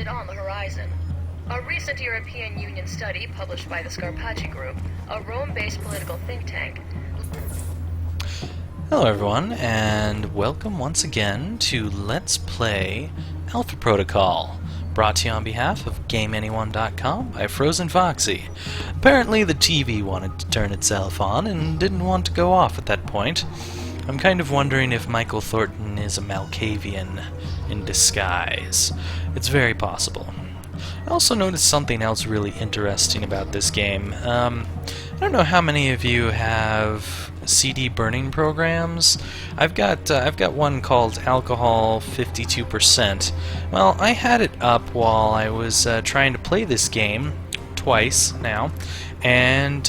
sighted on the horizon. A recent European Union study published by the Scarpacci Group, a Rome-based political think tank. Hello everyone, and welcome once again to Let's Play Alpha Protocol, brought to you on behalf of GameAnyone.com by Frozen Foxy. Apparently the TV wanted to turn itself on and didn't want to go off at that point. I'm kind of wondering if Michael Thornton is a Malkavian in disguise. It's very possible. I also noticed something else really interesting about this game. I don't know how many of you have CD burning programs. I've got one called Alcohol 52%. Well, I had it up while I was trying to play this game twice now, and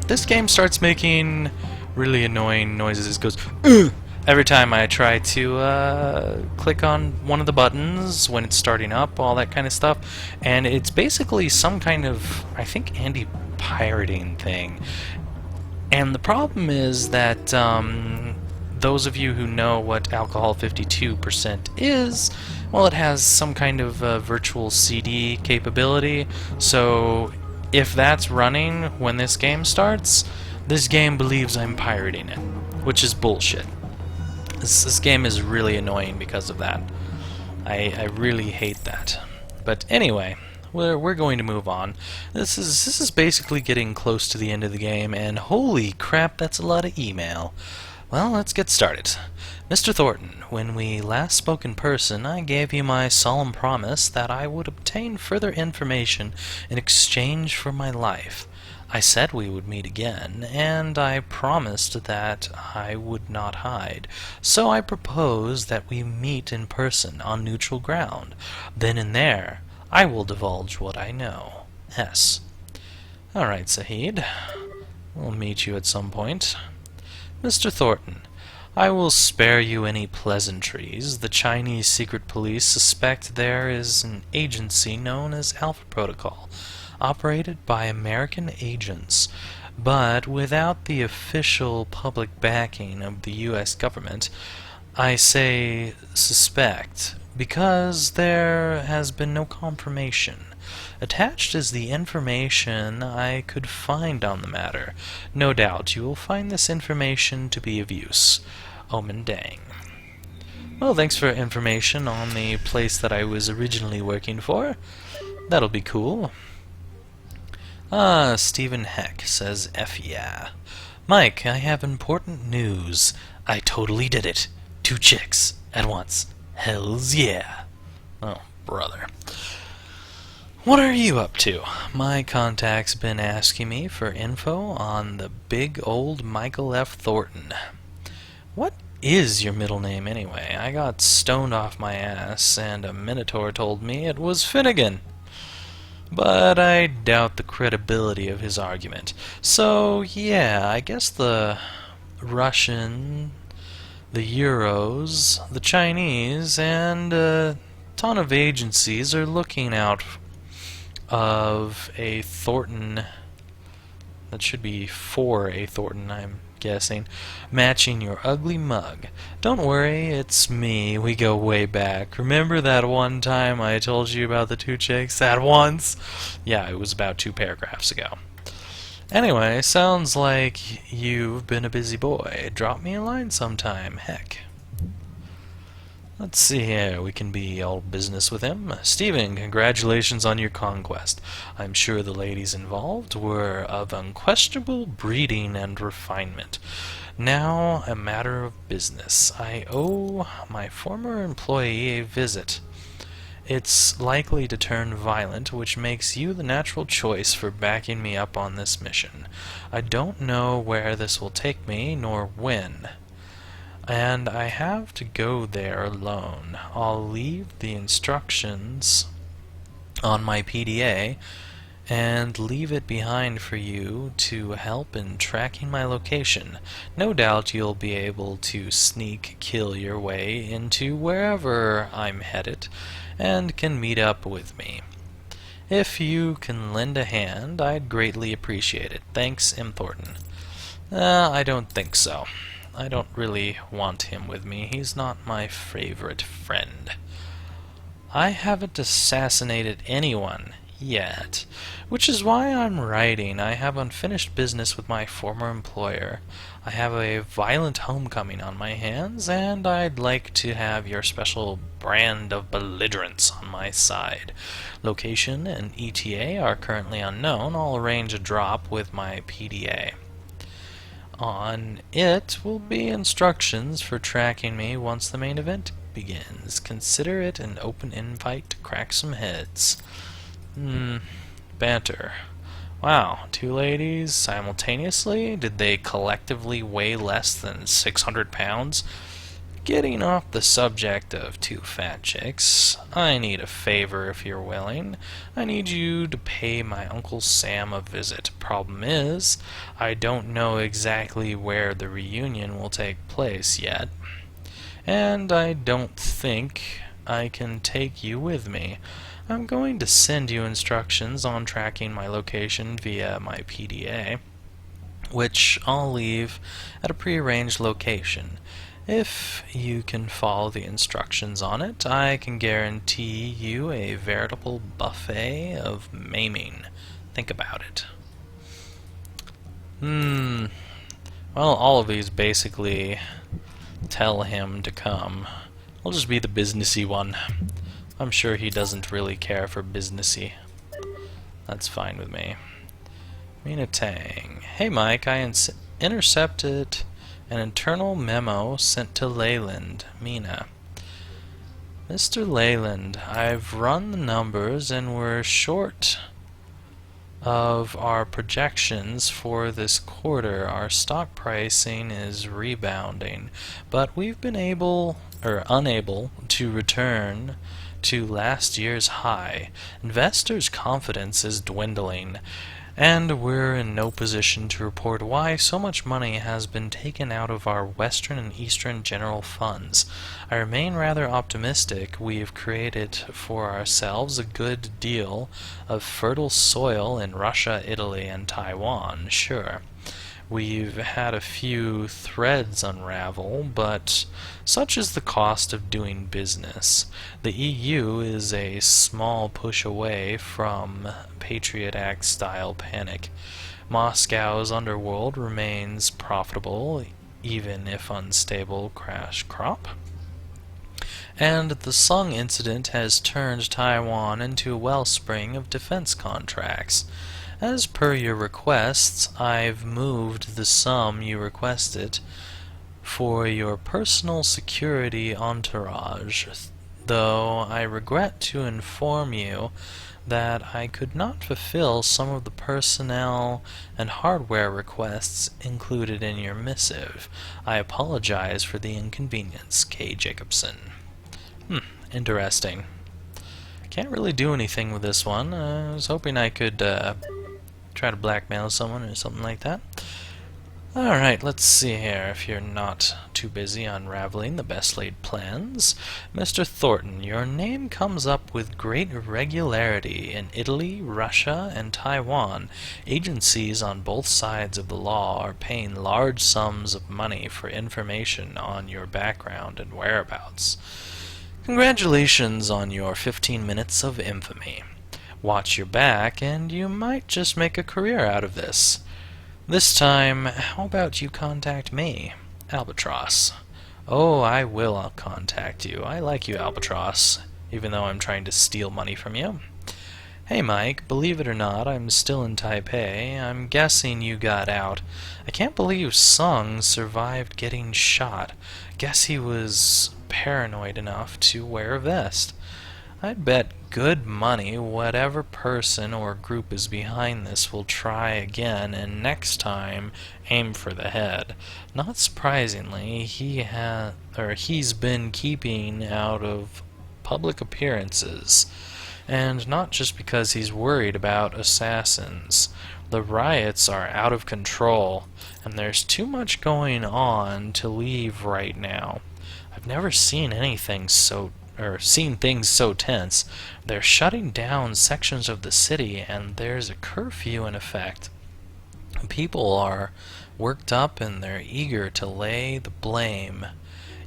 this game starts making really annoying noises. It goes "Ugh!" every time I try to click on one of the buttons when it's starting up, all that kind of stuff. And it's basically some kind of, I think, anti-pirating thing. And the problem is that those of you who know what Alcohol 52% is, well, it has some kind of virtual CD capability. So if that's running when this game starts, this game believes I'm pirating it, which is bullshit. This game is really annoying because of that. I really hate that. But anyway, we're going to move on. This is basically getting close to the end of the game, and holy crap, that's a lot of email. Well, let's get started. Mr. Thornton, when we last spoke in person, I gave you my solemn promise that I would obtain further information in exchange for my life. I said we would meet again, and I promised that I would not hide. So I propose that we meet in person on neutral ground. Then and there, I will divulge what I know. S. Alright, Sahid. We'll meet you at some point. Mr. Thornton, I will spare you any pleasantries. The Chinese secret police suspect there is an agency known as Alpha Protocol, operated by American agents, but without the official public backing of the U.S. government. I say suspect because there has been no confirmation. Attached is the information I could find on the matter. No doubt you will find this information to be of use. Omen Dang. Well, thanks for information on the place that I was originally working for. That'll be cool. Stephen Heck says F yeah. Mike, I have important news. I totally did it. 2 chicks at once. Hells yeah. Oh, brother. What are you up to? My contact's been asking me for info on the big old Michael F. Thornton. What is your middle name anyway? I got stoned off my ass, and a Minotaur told me it was Finnegan. But I doubt the credibility of his argument. So, yeah, I guess the Russian, the Euros, the Chinese, and a ton of agencies are looking out of a Thornton. That should be for a Thornton, I'm guessing, matching your ugly mug. Don't worry, it's me. We go way back. Remember that one time I told you about the 2 chicks at once? Yeah, it was about 2 paragraphs ago. Anyway, sounds like you've been a busy boy. Drop me a line sometime. Heck. Let's see here, we can be all business with him. Stephen, congratulations on your conquest. I'm sure the ladies involved were of unquestionable breeding and refinement. Now, a matter of business. I owe my former employee a visit. It's likely to turn violent, which makes you the natural choice for backing me up on this mission. I don't know where this will take me, nor when. And I have to go there alone. I'll leave the instructions on my PDA and leave it behind for you to help in tracking my location. No doubt you'll be able to sneak kill your way into wherever I'm headed and can meet up with me. If you can lend a hand, I'd greatly appreciate it. Thanks, M. Thornton. I don't think so. I don't really want him with me. He's not my favorite friend. I haven't assassinated anyone yet, which is why I'm writing. I have unfinished business with my former employer. I have a violent homecoming on my hands, and I'd like to have your special brand of belligerence on my side. Location and ETA are currently unknown. I'll arrange a drop with my PDA. On it will be instructions for tracking me once the main event begins. Consider it an open invite to crack some heads. Banter. Wow, two ladies simultaneously? Did they collectively weigh less than 600 pounds? Getting off the subject of two fat chicks, I need a favor if you're willing. I need you to pay my Uncle Sam a visit. Problem is, I don't know exactly where the reunion will take place yet, and I don't think I can take you with me. I'm going to send you instructions on tracking my location via my PDA, which I'll leave at a prearranged location. If you can follow the instructions on it, I can guarantee you a veritable buffet of maiming. Think about it. Well, all of these basically tell him to come. I'll just be the businessy one. I'm sure he doesn't really care for businessy. That's fine with me. Mina Tang. Hey Mike, I intercepted an internal memo sent to Leyland. Mina. Mr. Leyland, I've run the numbers and we're short of our projections for this quarter. Our stock pricing is rebounding, but we've been unable to return to last year's high. Investors' confidence is dwindling, and we're in no position to report why so much money has been taken out of our Western and Eastern general funds. I remain rather optimistic we've created for ourselves a good deal of fertile soil in Russia, Italy, and Taiwan, sure. We've had a few threads unravel, but such is the cost of doing business. The EU is a small push away from Patriot Act-style panic. Moscow's underworld remains profitable, even if unstable crash crop. And the Sung incident has turned Taiwan into a wellspring of defense contracts. As per your requests, I've moved the sum you requested for your personal security entourage, though I regret to inform you that I could not fulfill some of the personnel and hardware requests included in your missive. I apologize for the inconvenience, K. Jacobson. Interesting. Can't really do anything with this one. I was hoping I could try to blackmail someone or something like that. Alright, let's see here if you're not too busy unraveling the best laid plans. Mr. Thornton, your name comes up with great regularity in Italy, Russia, and Taiwan. Agencies on both sides of the law are paying large sums of money for information on your background and whereabouts. Congratulations on your 15 minutes of infamy. Watch your back, and you might just make a career out of this. This time, how about you contact me, Albatross? Oh, I will contact you. I like you, Albatross, even though I'm trying to steal money from you. Hey, Mike, believe it or not, I'm still in Taipei. I'm guessing you got out. I can't believe Sung survived getting shot. Guess he was paranoid enough to wear a vest. I'd bet good money whatever person or group is behind this will try again, and next time aim for the head. Not surprisingly, he's been keeping out of public appearances, and not just because he's worried about assassins. The riots are out of control, and there's too much going on to leave right now. I've never seen things so tense. They're shutting down sections of the city, and there's a curfew in effect. People are worked up and they're eager to lay the blame.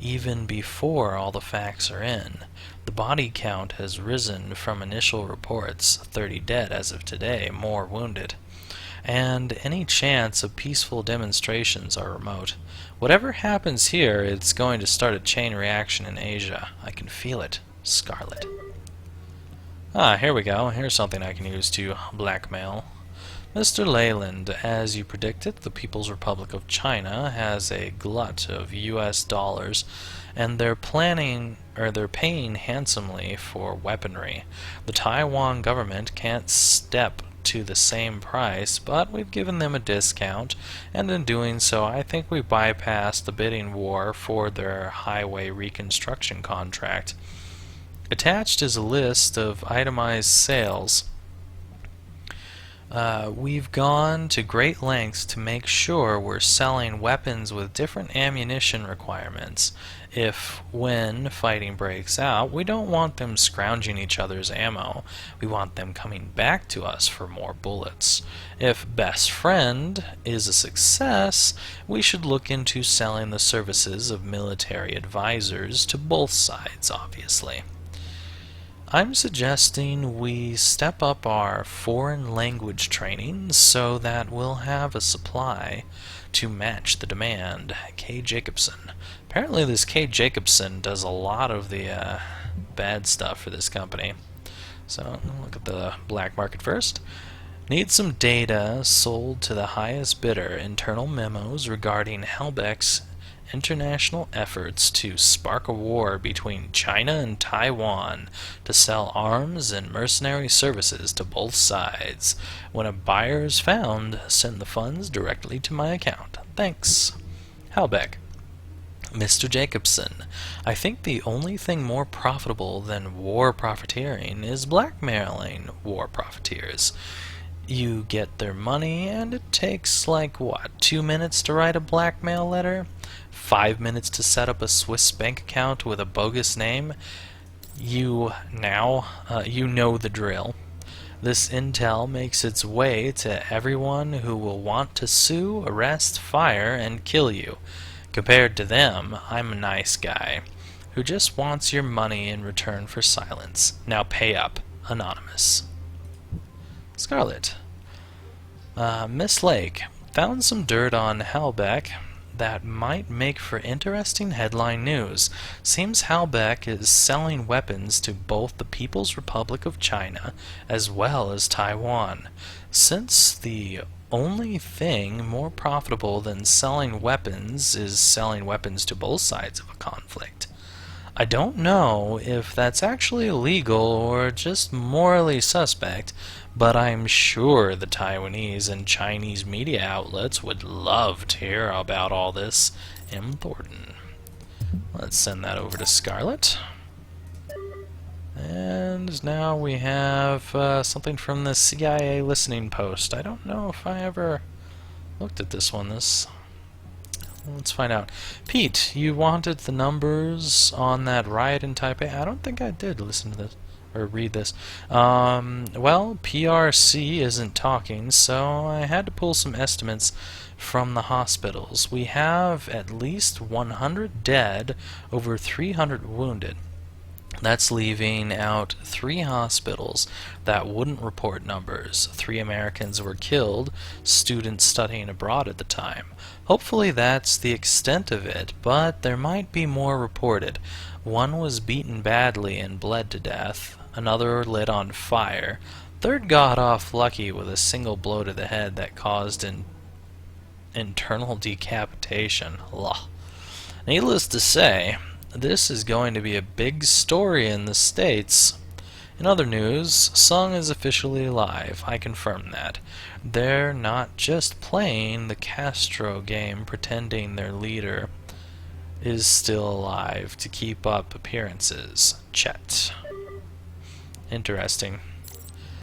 even before all the facts are in. The body count has risen from initial reports, 30 dead as of today, more wounded. And any chance of peaceful demonstrations are remote. Whatever happens here, it's going to start a chain reaction in Asia. I can feel it. Scarlet. Here we go. Here's something I can use to blackmail. Mr. Leyland, as you predicted, the People's Republic of China has a glut of US dollars, and they're paying handsomely for weaponry. The Taiwan government can't step to the same price, but we've given them a discount, and in doing so I think we bypassed the bidding war for their highway reconstruction contract. Attached is a list of itemized sales. We've gone to great lengths to make sure we're selling weapons with different ammunition requirements. If, when fighting breaks out, we don't want them scrounging each other's ammo. We want them coming back to us for more bullets. If Best Friend is a success, we should look into selling the services of military advisors to both sides, obviously. I'm suggesting we step up our foreign language training so that we'll have a supply to match the demand. Kay Jacobson. Apparently this Kay Jacobson does a lot of the bad stuff for this company. So look at the black market first. Need some data sold to the highest bidder. Internal memos regarding Halbech's international efforts to spark a war between China and Taiwan to sell arms and mercenary services to both sides. When a buyer is found, send the funds directly to my account. Thanks. Halbech. Mr. Jacobson, I think the only thing more profitable than war profiteering is blackmailing war profiteers. You get their money, and it takes, 2 minutes to write a blackmail letter? 5 minutes to set up a Swiss bank account with a bogus name? You know the drill. This intel makes its way to everyone who will want to sue, arrest, fire, and kill you. Compared to them, I'm a nice guy who just wants your money in return for silence. Now pay up. Anonymous. Scarlet. Miss Lake, found some dirt on Halbech that might make for interesting headline news. Seems Halbech is selling weapons to both the People's Republic of China as well as Taiwan. Since the only thing more profitable than selling weapons is selling weapons to both sides of a conflict. I don't know if that's actually illegal or just morally suspect, but I'm sure the Taiwanese and Chinese media outlets would love to hear about all this. M. Thornton. Let's send that over to Scarlet. And now we have something from the CIA listening post. I don't know if I ever looked at this one. Let's find out. Pete, you wanted the numbers on that riot in Taipei? I don't think I did listen to this or read this. Well, PRC isn't talking, so I had to pull some estimates from the hospitals. We have at least 100 dead, over 300 wounded. That's leaving out 3 hospitals that wouldn't report numbers. 3 Americans were killed, students studying abroad at the time. Hopefully that's the extent of it, but there might be more reported. One was beaten badly and bled to death. Another lit on fire. Third got off lucky with a single blow to the head that caused an internal decapitation. Ugh. Needless to say, this is going to be a big story in the States. In other news, Sung is officially alive. I confirm that. They're not just playing the Castro game pretending their leader is still alive to keep up appearances. Chet. Interesting.